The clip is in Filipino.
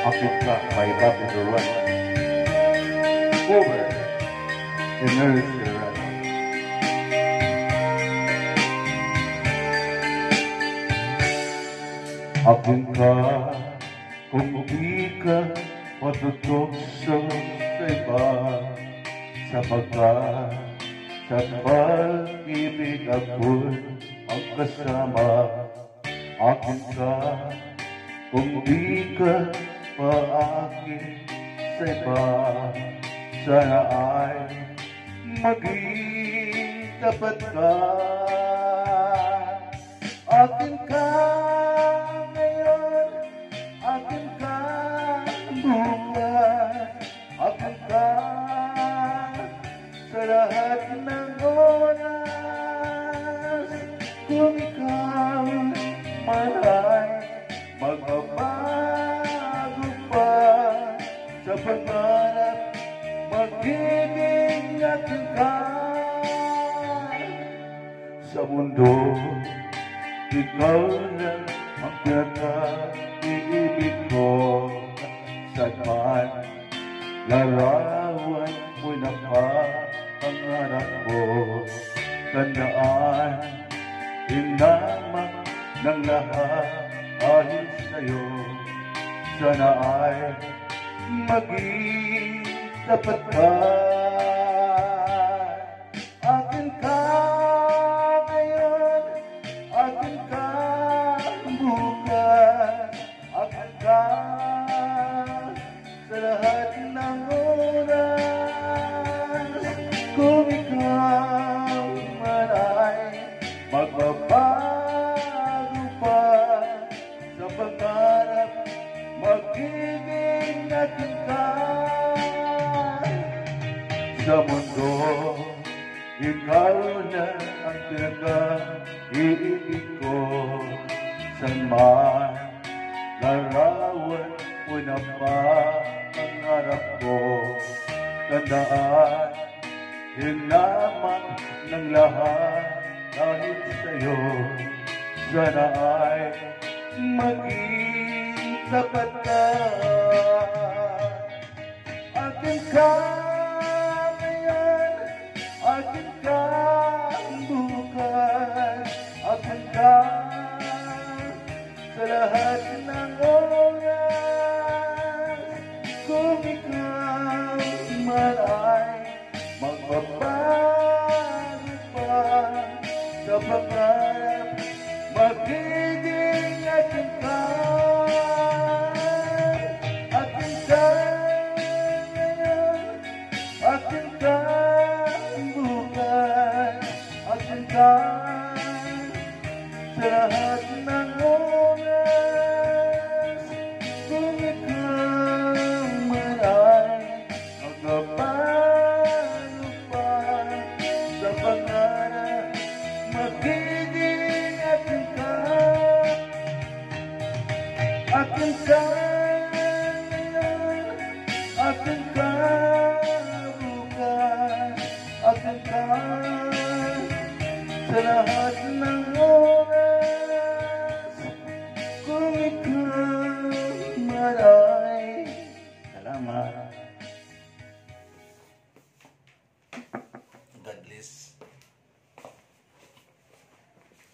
Africa by Bobby Duran. Over the nursery. Akin ka kung di ka matutok sa iba, sapagkat sa pag-ibig ako'y magkasama. Akin ka kung di ka paakin sa iba, sana ay maging tapat ka. Akin ka ngayon, akin ka bukas, akin ka sa lahat ng oras. Kung ikaw man ay magbabago pa sa pangarap, magiging akin ka sa mundo. Ikaw na ang pinaka-iibig ko, saan man larawan mo na pangarap ko. Tandaan, hinamang ng lahat dahil sa'yo, sana ay maging tapat ka. Akin ka ngayon, akin ka bukas, akin ka sa lahat ng oras. Kung ikaw man ay magbabago pa sa pangarap, magiging akin ka sa mundo. Ikaw na ang pinaka-iibig ko, saan man larawan mo na pangarap ko. Tandaan, hinaman ng lahat dahil sa'yo, sana ay maging tapat ka. Akin ka ngayon, akin ka bukas, akin ka sa lahat ng oras. Kung ikaw man ay magbabago pa sa pangarap, magiging akin ka. Akin ka ngayon, akin ka bukas, akin ka sa lahat ng oras.